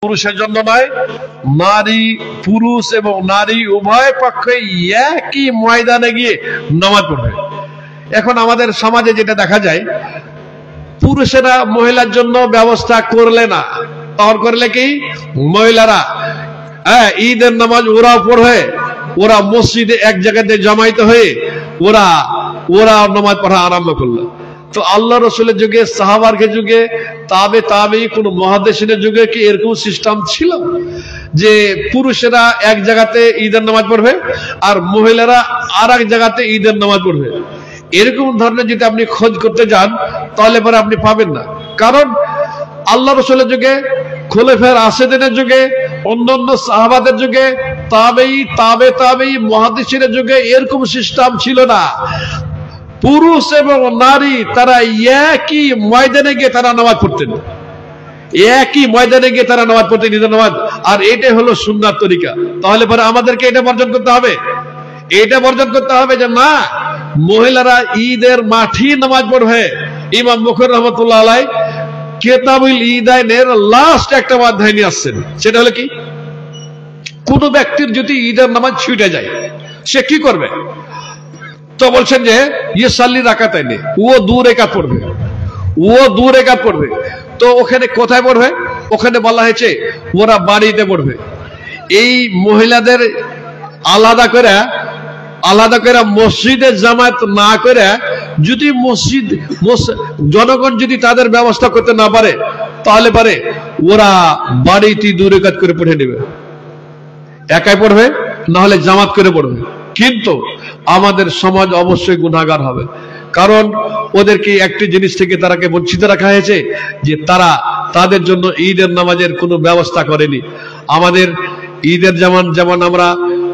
পুরুষের জন্য নয়, নারী পুরুষ এবং নারী উভয় পক্ষে একই ময়দানে গিয়ে নামাজ পড়বে। এখন আমাদের সমাজে যেটা দেখা যায়, পুরুষেরা মহিলার জন্য ব্যবস্থা করলে না, তখন করলে কি মহিলারা ঈদের নামাজ ওরা পড়বে, ওরা মসজিদে এক জায়গাতে জমাইত হয়ে ওরা ওরা নামাজ পড়া আরম্ভ করলো। তো আল্লাহ রসুলের যুগে, সাহাবার যুগে, তাবে কোন মুহাদ্দিসিনের যুগে কি এরকম সিস্টেম ছিল যে পুরুষেরা এক জায়গাতে ঈদের নামাজ পড়বে আর মহিলারা আর এক জায়গাতে ঈদের নামাজ পড়বে? এরকম ধরনের যদি আপনি খোঁজ করতে যান তাহলে পরে আপনি পাবেন না। কারণ আল্লাহ রসুলের যুগে, খোলাফায়ে রাশিদিনের যুগে, অন্যান্য সাহাবাদের যুগে, তাবে মুহাদ্দিসিনের যুগে এরকম সিস্টেম ছিল না। পুরুষ এবং নারী তারা একই ময়দানে গিয়ে তারা নামাজ পড়তেন, একই ময়দানে গিয়ে তারা নামাজ পড়তেন, ঈদের নামাজ। আর এটাই হলো সুন্নাত তরিকা। তাহলে পরে আমাদেরকে এটা বর্জন করতে হবে, এটা বর্জন করতে হবে যে না, মহিলারা ঈদের মাঠে নামাজ পড়বে। ইমাম বুখারী রাহমাতুল্লাহ আলাইহি কিতাবুল ঈদাইনের লাস্ট একটা অধ্যায় নিয়ে আসছেন। সেটা হলো কি, কোন ব্যক্তির যদি ঈদের নামাজ ছুটে যায় সে কি করবে? তো বলছেন যে ইয়ে সাল্লি রাকাতাইনি, ও 2 রাকাত পড়বে, ও 2 রাকাত পড়বে। তো ওখানে কোথায় পড়বে? ওখানে বলা হয়েছে ওরা বাড়িতে পড়বে। এই মহিলাদের আলাদা করে মসজিদে জামায়াত না করে, যদি জনগণ যদি তাদের ব্যবস্থা করতে না পারে তাহলে পারে ওরা বাড়িতে 2 রাকাত করে পড়ে নেবে, একাই পড়বে না হলে জামাত করে পড়বে। কিন্তু আমাদের সমাজ অবশ্যই গুনাহগার হবে, কারণ ওদেরকে একটি জিনিস থেকে তারাকে বঞ্চিত রাখা হয়েছে যে তারা তাদের জন্য ঈদের নামাজের কোনো ব্যবস্থা করেনি। আমাদের ঈদের যেমন আমরা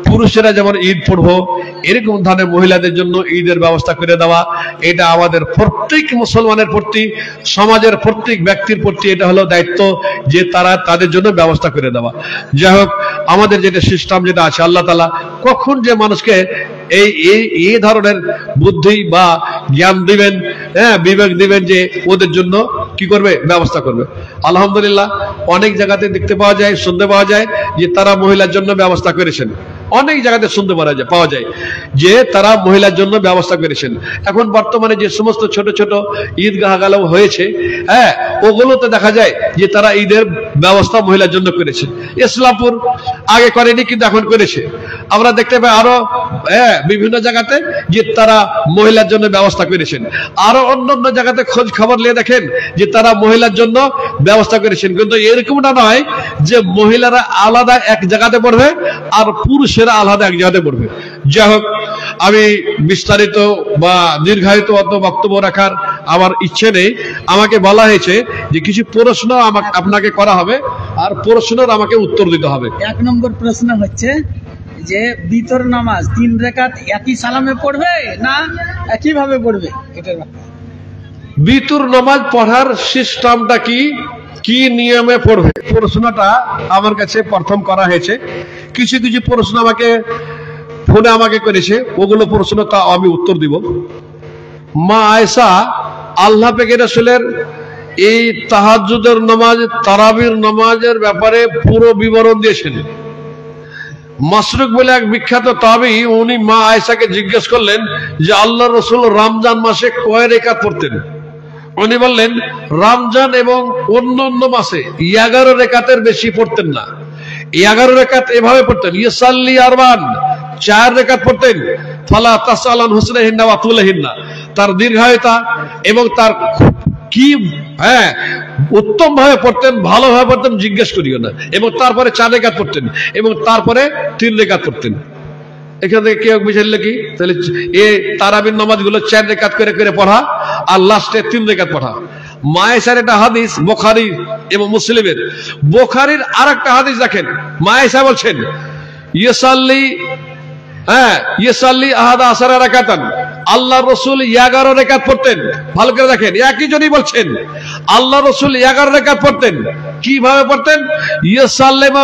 পুরুষেরা যেমন ঈদ পড়বো, এরকম ধরনের মহিলাদের জন্য ঈদের ব্যবস্থা করে দেওয়া, এটা আমাদের প্রত্যেক মুসলমানের প্রতি, সমাজের প্রত্যেক ব্যক্তির প্রতি এটা হলো দায়িত্ব যে তারা তাদের জন্য ব্যবস্থা করে দেওয়া। যাই হোক, আমাদের যেটা সিস্টেম যেটা আছে, আল্লাহ তাআলা কখন যে মানুষকে এই ধরনের বুদ্ধি বা জ্ঞান দিবেন, বিবেক দিবেন যে ওদের জন্য কি করবে, ব্যবস্থা করবে। আলহামদুলিল্লাহ, অনেক জায়গাতে দেখতে পাওয়া যায়, শুনতে পাওয়া যায় যে তারা মহিলার জন্য ব্যবস্থা করেছেন। অনেক জায়গাতে শুনতে পাওয়া যায় যে তারা মহিলার জন্য ব্যবস্থা করেছেন। এখন বর্তমানে যে সমস্ত ছোট ছোট ঈদগাহ গালাও হয়েছে, ওগুলোতে দেখা যায় যে তারা ঈদের ব্যবস্থা মহিলার জন্য করেছেন। ইসলামপুর আগে করেনি, কিন্তু এখন করেছে। আমরা দেখতে পাই আরো বিভিন্ন জায়গাতে যে তারা মহিলার জন্য ব্যবস্থা করেছেন। আরো অন্যান্য জায়গাতে খোঁজ খবর নিয়ে দেখেন যে তারা মহিলার জন্য ব্যবস্থা করেছেন। কিন্তু এরকমটা নয় যে মহিলারা আলাদা এক জায়গাতে পড়বে আর পুরুষেরা আলাদা এক জায়গাতে পড়বে। যাই হোক, আমি বিস্তারিত বা দীর্ঘায়িত অত বক্তব্য রাখার আমার ইচ্ছে নেই। আমাকে বলা হয়েছে যে কিছু প্রশ্ন আপনাকে করা হবে, আর প্রশ্নের আমাকে উত্তর দিতে হবে। 1 নম্বর প্রশ্ন হচ্ছে যে বিতর নামাজ 3 রাকাত একই সালামে পড়বে না কিভাবে পড়বে? এটার বিতর নামাজ পড়ার সিস্টেমটা কি নিয়মে পড়বে, প্রশ্নটা আমার কাছে প্রথম করা হয়েছে। কিছু কিছু প্রশ্ন আমাকে ফোনে করেছে, ওগুলো প্রশ্ন তা আমি উত্তর দিব। মা আয়েশা আল্লাহ পাকের রাসূলের এই তাহাজ্জুদের নামাজ, তারাবির নামাজের ব্যাপারে পুরো বিবরণ দিয়েছেন। মাসরুক বলে এক বিখ্যাত তাবী, উনি মা আয়েশাকে জিজ্ঞেস করলেন যে আল্লাহ রসুল রমজান মাসে কয় রাকাত পড়তেন? উনি বললেন রমজান এবং অন্যান্য মাসে 11 রাকাতের বেশি পড়তেন না। 11 রাকাত এভাবে পড়তেন, ইসাল্লি আরবান, 4 রাকাত পড়তেন। ফালা তাসালান হুসনাহিন্না ওয়া তুলাহিন্না, তার দীর্ঘায়িতা এবং তার কি উত্তম ভাবে পড়তেন, ভালোভাবে পড়তেন জিজ্ঞেস করিও না। এবং তারপরে 4 রাকাত পড়তেন এবং তারপরে 3 রাকাত পড়তেন। এখান থেকে কেউ বুঝাইল কি, তাহলে এই তারাবির নামাজগুলো 4 রাকাত করে করে পড়া আর লাস্টে 3 রাকাত পড়া। মায়েশার একটা হাদিস বুখারী এবং মুসলিমের। বুখারীর আরেকটা হাদিস দেখেন, মায়েশা বলছেন ইসাল্লি আহাদা আসারা রাকাতান, আল্লাহ রসুল 11 রাকাত পড়তেন। ভালো করে দেখেন, একই জনই বলছেন আল্লাহ রসুল 11 রাকাত পড়তেন। কিভাবে পড়তেন? ইসাল্লিমা